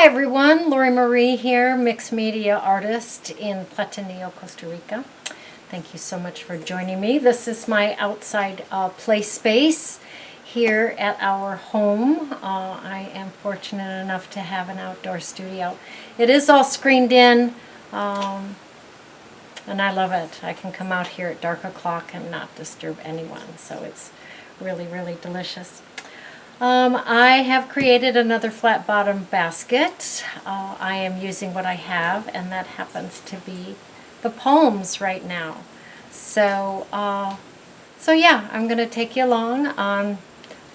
everyone, Lori Marie here, mixed media artist in Platanillo, Costa Rica. Thank you so much for joining me. This is my outside play space here at our home. I am fortunate enough to have an outdoor studio. It is all screened in, and I love it. I can come out here at dark o'clock and not disturb anyone, so it's really, really delicious. I have created another flat bottom basket. I am using what I have, and that happens to be the palms right now. So yeah, I'm going to take you along on a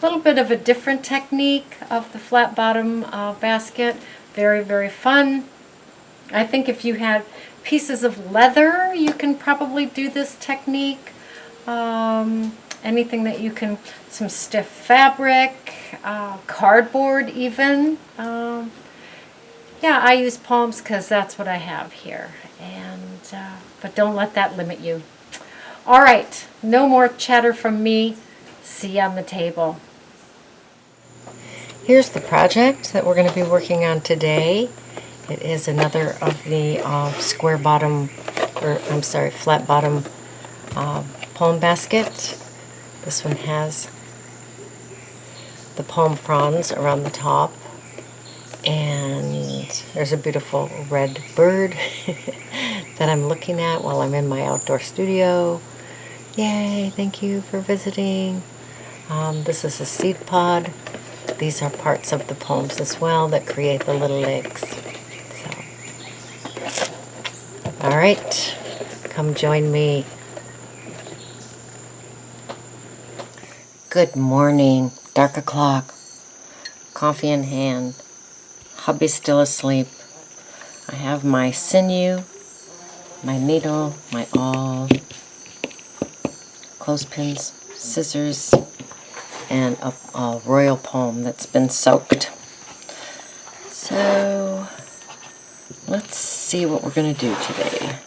little bit of a different technique of the flat bottom basket. Very, very fun. I think if you had pieces of leather, you can probably do this technique. Anything that you can, some stiff fabric, cardboard even. Yeah, I use palms because that's what I have here. And but don't let that limit you. All right, no more chatter from me. See you on the table. Here's the project that we're going to be working on today. It is another of the flat bottom palm basket. This one has the palm fronds around the top, and there's a beautiful red bird that I'm looking at while I'm in my outdoor studio. Yay, thank you for visiting. This is a seed pod. These are parts of the palms as well that create the little legs. So, all right, come join me. Good morning, dark o'clock, coffee in hand, hubby's still asleep. I have my sinew, my needle, my awl, clothespins, scissors, and a royal palm that's been soaked. So let's see what we're going to do today.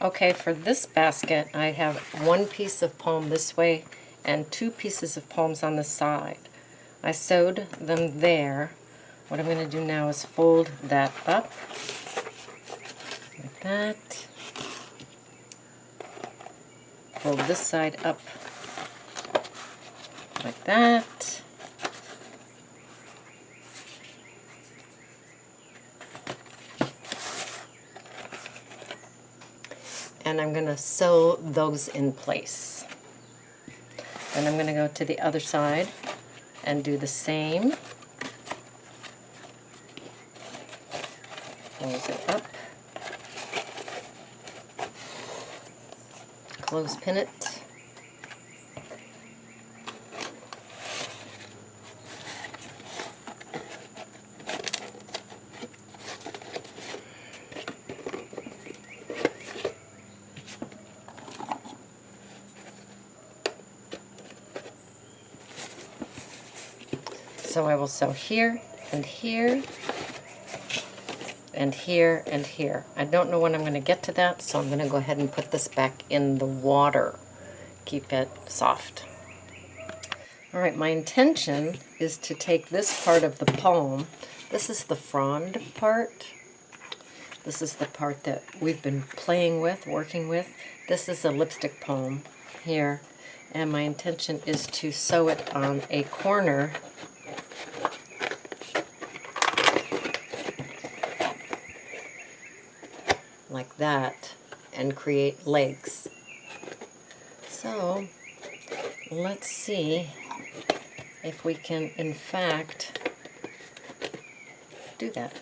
Okay, for this basket, I have one piece of palm this way and two pieces of palms on the side. I sewed them there. What I'm going to do now is fold that up like that. Fold this side up like that. And I'm going to sew those in place. Then I'm going to go to the other side and do the same. Close it up. Close pin it. So I will sew here and here and here and here. I don't know when I'm going to get to that, so I'm going to go ahead and put this back in the water. Keep it soft. All right, my intention is to take this part of the palm. This is the frond part. This is the part that we've been playing with, working with. This is a lipstick palm here, and my intention is to sew it on a corner like that and create legs. So let's see if we can in fact do that.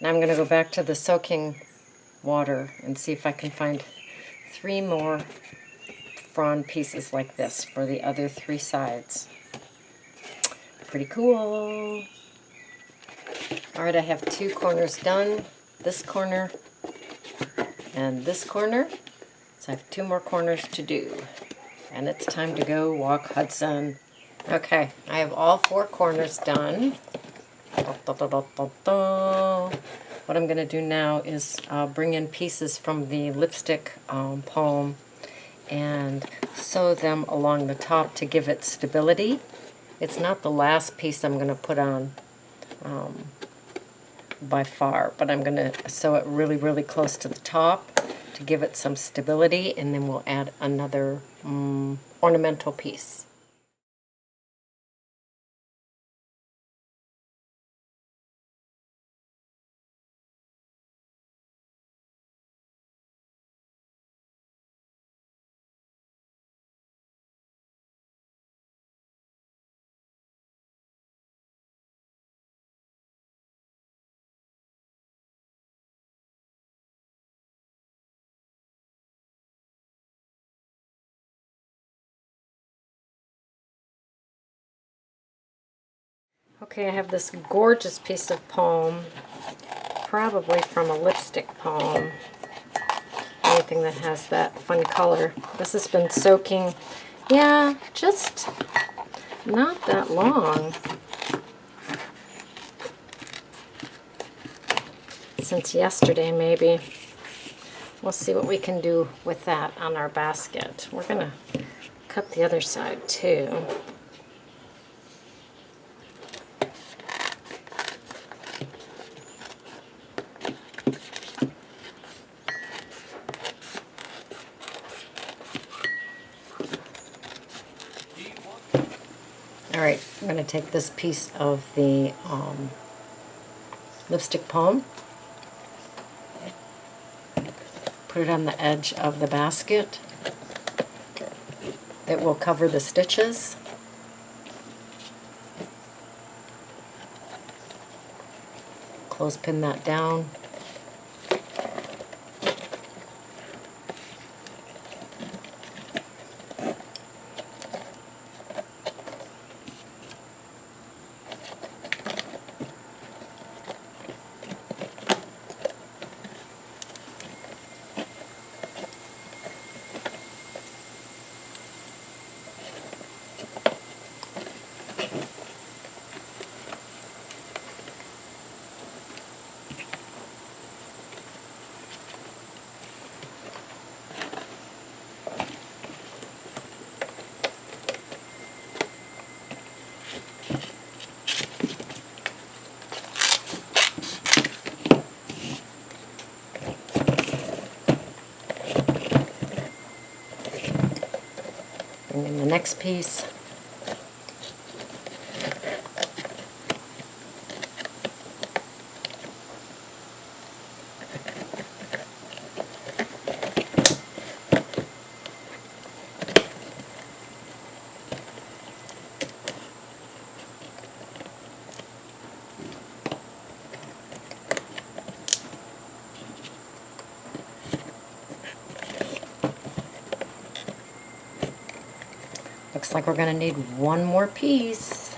Now I'm going to go back to the soaking water and see if I can find 3 more frond pieces like this for the other 3 sides. Pretty cool. Alright, I have 2 corners done. This corner and this corner. So I have 2 more corners to do. And it's time to go walk Hudson. Okay, I have all 4 corners done. What I'm going to do now is bring in pieces from the lipstick palm and sew them along the top to give it stability. It's not the last piece I'm going to put on by far, but I'm going to sew it really, really close to the top to give it some stability, and then we'll add another ornamental piece. Okay, I have this gorgeous piece of palm, probably from a lipstick palm. Anything that has that fun color. This has been soaking, yeah, just not that long. Since yesterday, maybe. We'll see what we can do with that on our basket. We're going to cut the other side too. Alright, I'm going to take this piece of the lipstick palm, put it on the edge of the basket. It will cover the stitches. Clothespin that down. And then the next piece. Looks like we're going to need 1 more piece.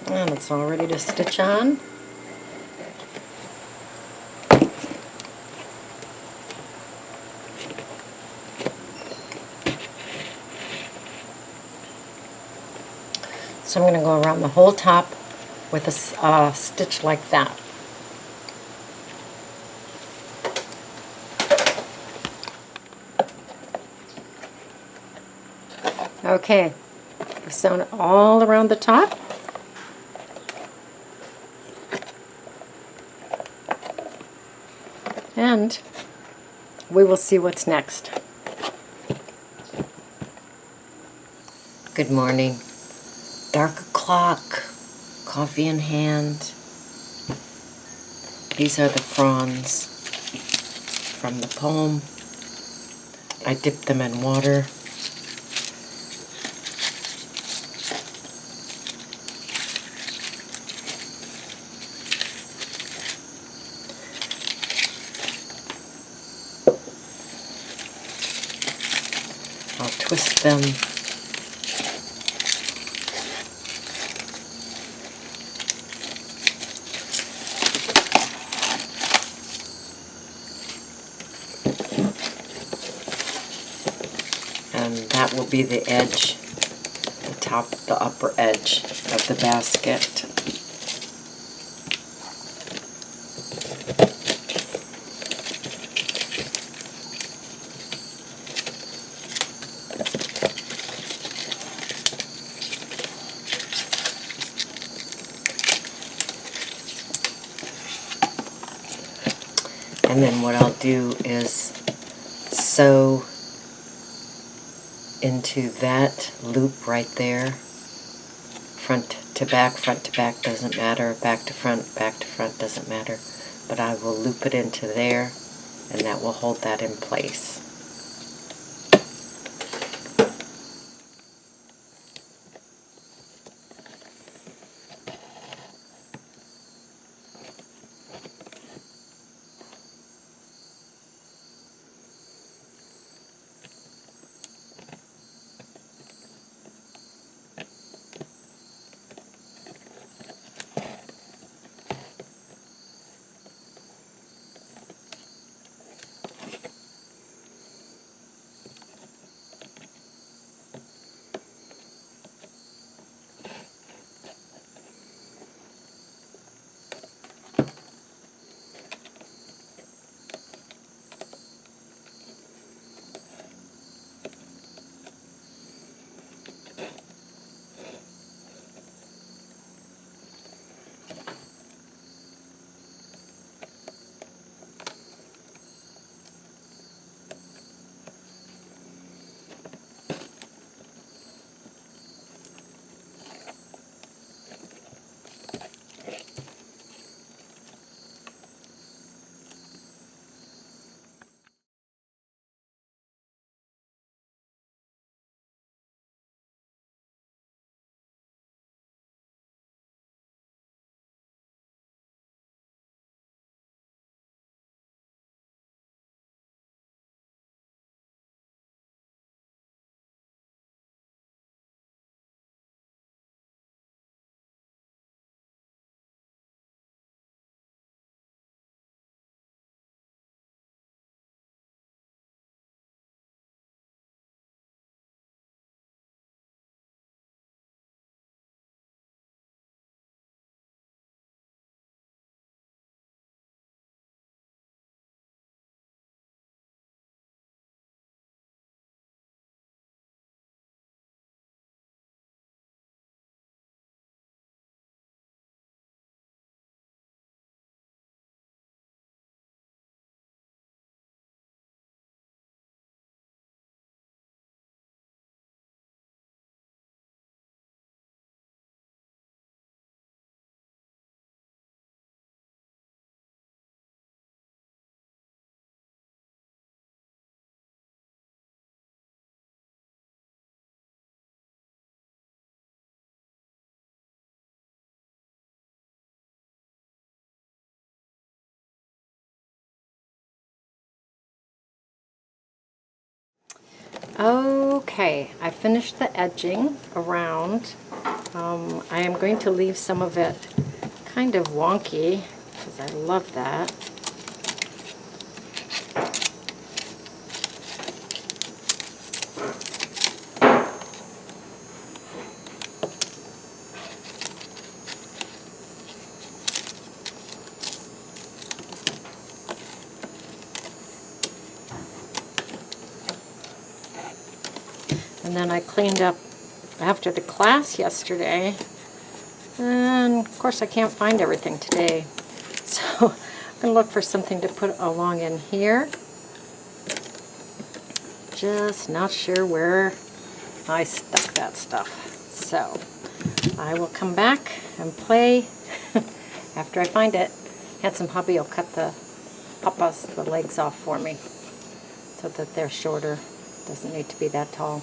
And it's all ready to stitch on. So I'm going to go around the whole top with a stitch like that. Okay, I've sewn it all around the top. And we will see what's next. Good morning. Dark o'clock. Coffee in hand. These are the fronds from the poem. I dipped them in water. I'll twist them. And that will be the edge, the upper edge of the basket. And then what I'll do is sew into that loop right there. Front to back doesn't matter. Back to front doesn't matter. But I will loop it into there, and that will hold that in place. Okay, I finished the edging around. I am going to leave some of it kind of wonky because I love that. And then I cleaned up after the class yesterday, and of course I can't find everything today. So I'm going to look for something to put along in here. Just not sure where I stuck that stuff. So I will come back and play after I find it. Handsome hubby will cut the legs off for me so that they're shorter. Doesn't need to be that tall.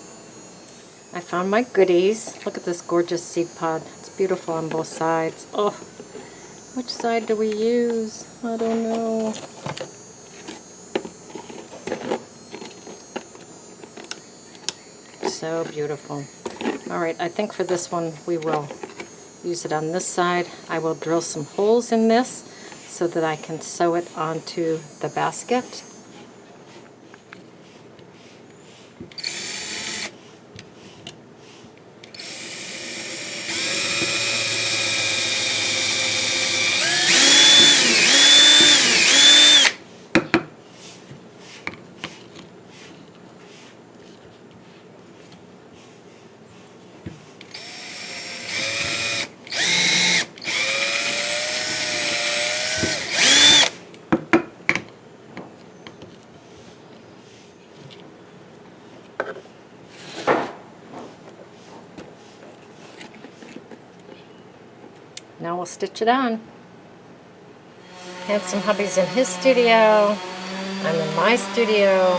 I found my goodies. Look at this gorgeous seed pod. It's beautiful on both sides. Oh, which side do we use? I don't know. So beautiful. Alright, I think for this one we will use it on this side. I will drill some holes in this so that I can sew it onto the basket. Now we'll stitch it on. Handsome hubby's in his studio. I'm in my studio.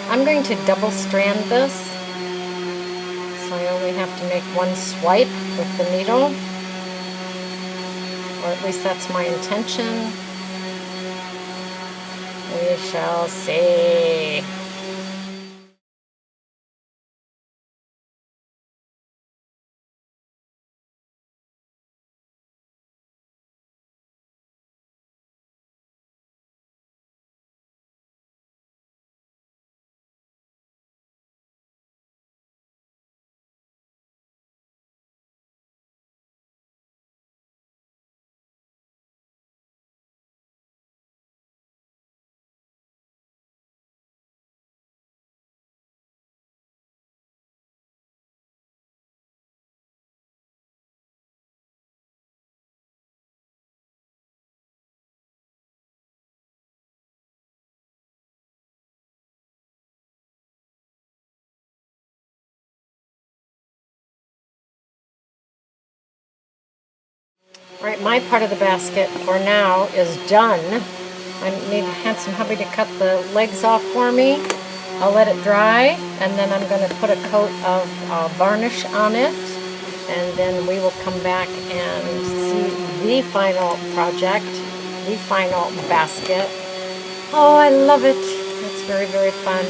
I'm going to double strand this, so I only have to make one swipe with the needle, or at least that's my intention. We shall see. Right, my part of the basket for now is done. I need Handsome hubby to cut the legs off for me. I'll let it dry, and then I'm going to put a coat of varnish on it, and then we will come back and see the final project, the final basket. Oh, I love it. It's very, very fun.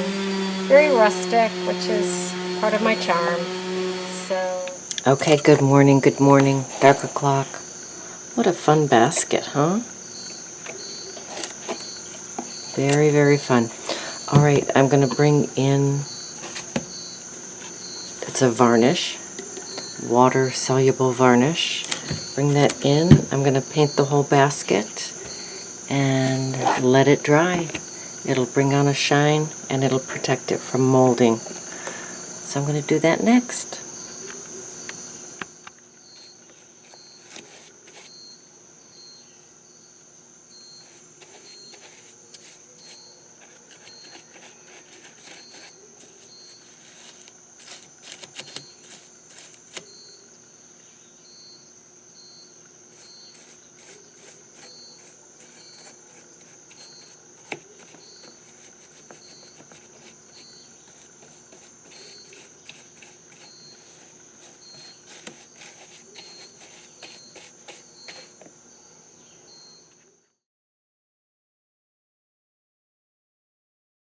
Very rustic, which is part of my charm. So. Okay, good morning, dark o'clock. What a fun basket, huh? Very, very fun. All right, I'm going to bring in, it's a varnish, water-soluble varnish. Bring that in. I'm going to paint the whole basket and let it dry. It'll bring on a shine and it'll protect it from molding. So I'm going to do that next.